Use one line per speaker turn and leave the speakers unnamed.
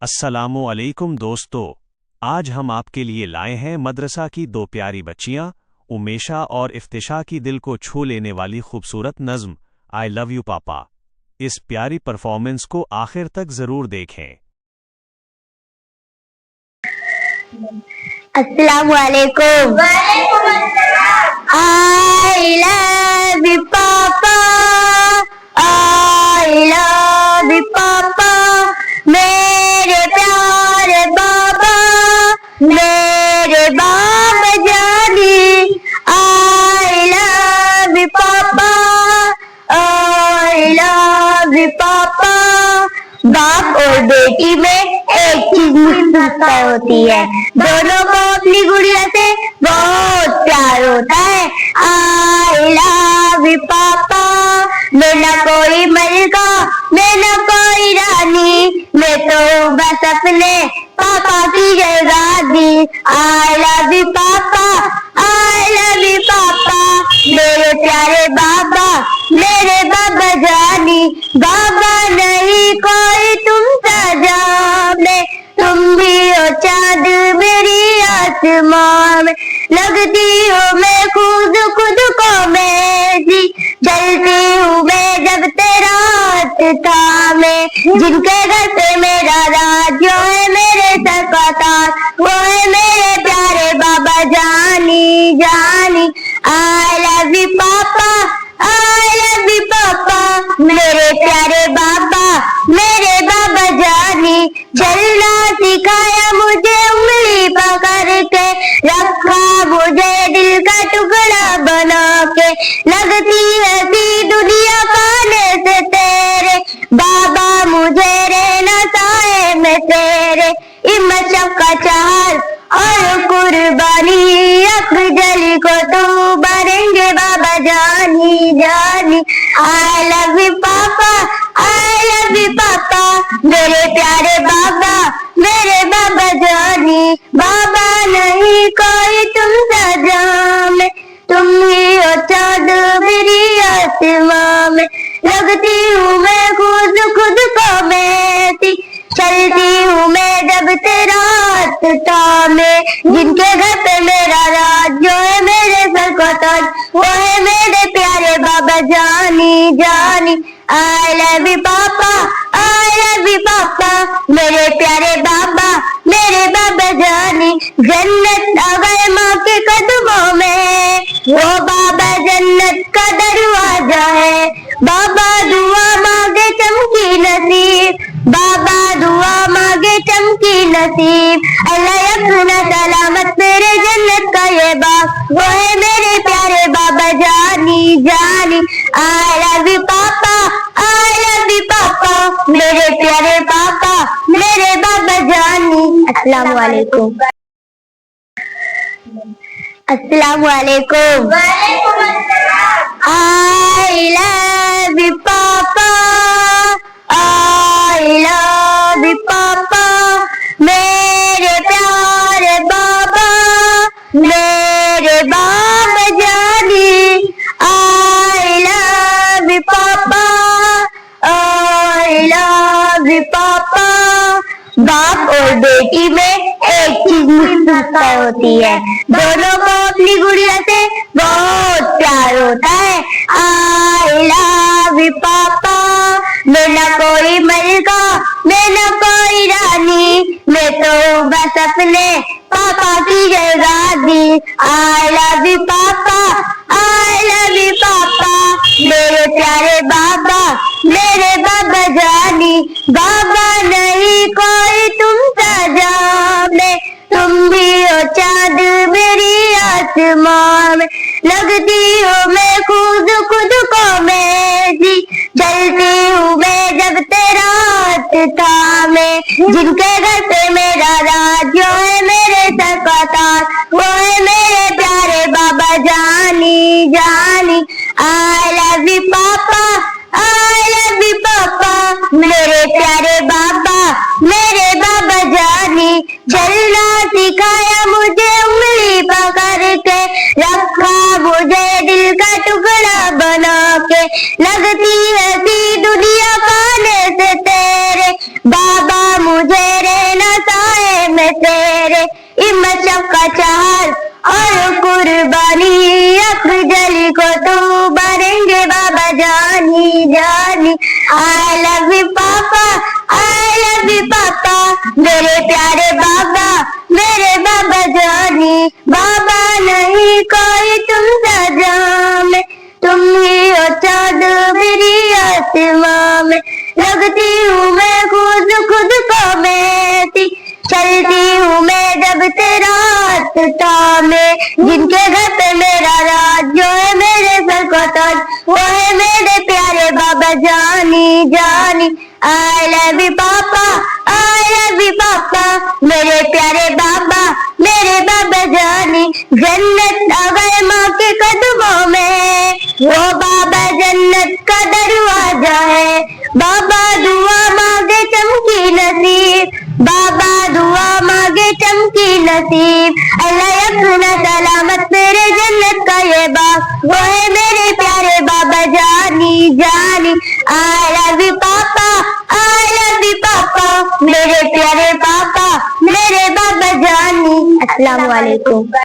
अस्सलामु अलैकुम दोस्तों, आज हम आपके लिए लाए हैं मदरसा की दो प्यारी बच्चियां उमेशा और इफ्तिशा की दिल को छू लेने वाली खूबसूरत नज़्म आई लव यू पापा। इस प्यारी परफॉर्मेंस को आखिर तक ज़रूर देखें।
अस्सलामु अलैकुम। आई लव यू पापा, आई लव यू पापा, मेरे प्यारे बाबा, मेरे बाबा जानी। आई लव यू पापा, आई लव यू पापा। बाप और बेटी में एक चीज मुश्किल होती है, दोनों को अपनी गुड़िया से बहुत प्यार होता है। आई लव यू पापा, मैं न कोई मलिका, मैं न कोई रानी, मैं तो बस अपने पापा की जयगादी। आई लव यू पापा, आई लव यू पापा, मेरे प्यारे बाबा, मेरे बाबा जानी। बाबा नहीं कोई तुम सजा में, तुम भी हो चाँद मेरी आसमां में। लगती हो मैं खुद खुद को मैं जी, चलती हूँ मैं जब तेरा हाथ थामे। जिनके घर पे मेरा राज जो है मेरे सर का ताज, वो है मेरे प्यारे बाबा जानी जानी। आई लव यू पापा, आई लव यू पापा, मेरे प्यारे बाबा, मेरे बाबा जानी। चलना सिखाया मुझे उंगली पकड़ के, रखा मुझे दिल का टुकड़ा बना के। लगती है सी दुनिया पाने से तेरे, बाबा मुझे रहना साए में तेरे। हिम्मत सबका चाल और कुर्बानी, अफजली को तो भरेंगे बाबा जानी जानी। आई लव यू पापा, आई लव यू पापा, मेरे प्यारे बाबा, मेरे बाबा जानी। बाबा नहीं कोई तुम सजा में, तुम ही हो चाँद मेरी आसमां में। लगती हूँ मैं खुद खुद को मैं सी, चलती हूँ मैं जब तेरा हाथ थामे। जिनके घर पे मेरा राज जो है मेरे सर का ताज, वो है मेरे प्यारे बाबा जानी जानी। आई लव यू पापा, आई लव यू पापा, मेरे प्यारे बाबा, मेरे बाबा जानी। जन्नत अगर माँ के कदमों में, वो बाबा जन्नत का दरवाजा है। बाबा दुआ मांगे चमकी नसीब, बाबा दुआ मांगे चमकी नसीब। अल्लाह रखना सलामत मेरे जन्नत का ये बाग, वो है मेरे प्यारे बाबा जानी जानी। आई लव यू पापा, आई लव यू पापा, मेरे प्यारे पापा, मेरे बाबा जानी। अस्सलाम वालेकुम। अस्सलाम वालेकुम। आई लव यू पापा, आई लव यू पापा, मेरे प्यारे बाबा, मेरे बाबा जानी। आई लव यू पापा, आई लव यू पापा। बाप और बेटी में एक चीज मुश्किल होती है, दोनों को अपनी गुड़िया से बहुत प्यार होता है। आई लव यू पापा, मैं न कोई मलिका, मैं न कोई रानी, मैं तो बस अपने पापा की जयगादी। आई लव यू पापा, आई लव यू पापा, मेरे प्यारे बाबा, मेरे बाबा जानी। बाबा नहीं कोई तुम सजा में, तुम भी हो चाँद मेरी आसमां में। लगती हो मैं खुद खुद को मैं जी, चलती हूँ मैं जब तेरा हाथ थामे। जिनके घर पे मेरा राज जो है मेरे सर का ताज, वो है मेरे प्यारे बाबा जानी जानी। आई लव यू पापा, आई लव यू पापा, मेरे प्यारे बाबा, मेरे बाबा जानी। चलना सिखाया मुझे उंगली पकड़ के, रखा मुझे दिल का टुकड़ा बना के। लगती है सी दुनिया पाने से तेरे, बाबा मुझे तेरे हिम्मत सबका चाल और कुर्बानी अफजली को तू भरेंगे बाबा जानी जानी। आई लव यू पापा, आई लव यू पापा, मेरे प्यारे बाबा, मेरे बाबा जानी। बाबा नहीं कोई तुम सजा में, तुम ही हो चाँद मेरी आसमां में। लगती हूँ मैं खुद खुद को मेरी, चलती हूँ मैं जब तेरा रास्ता में। जिनके घर पे मेरा राज, जो है मेरे सर को ताज, वो है मेरे प्यारे बाबा जानी जानी। आई लव यू पापा, आई लव यू पापा, मेरे प्यारे बाबा, मेरे बाबा जानी। जन्नत आ गए माँ के कदमों में, वो बाबा जन्नत का दरवाजा है। बाबा दुआ मांगे चमकी नसीब, बाबा दुआ मांगे चमकी नसीब। अल्लाह रखना सलामत मेरे जन्नत का ये बाग, वो है मेरे प्यारे बाबा जानी जानी। आई लव यू पापा, आई लव यू पापा, मेरे प्यारे पापा, मेरे बाबा जानी। अस्सलाम वालेकुम।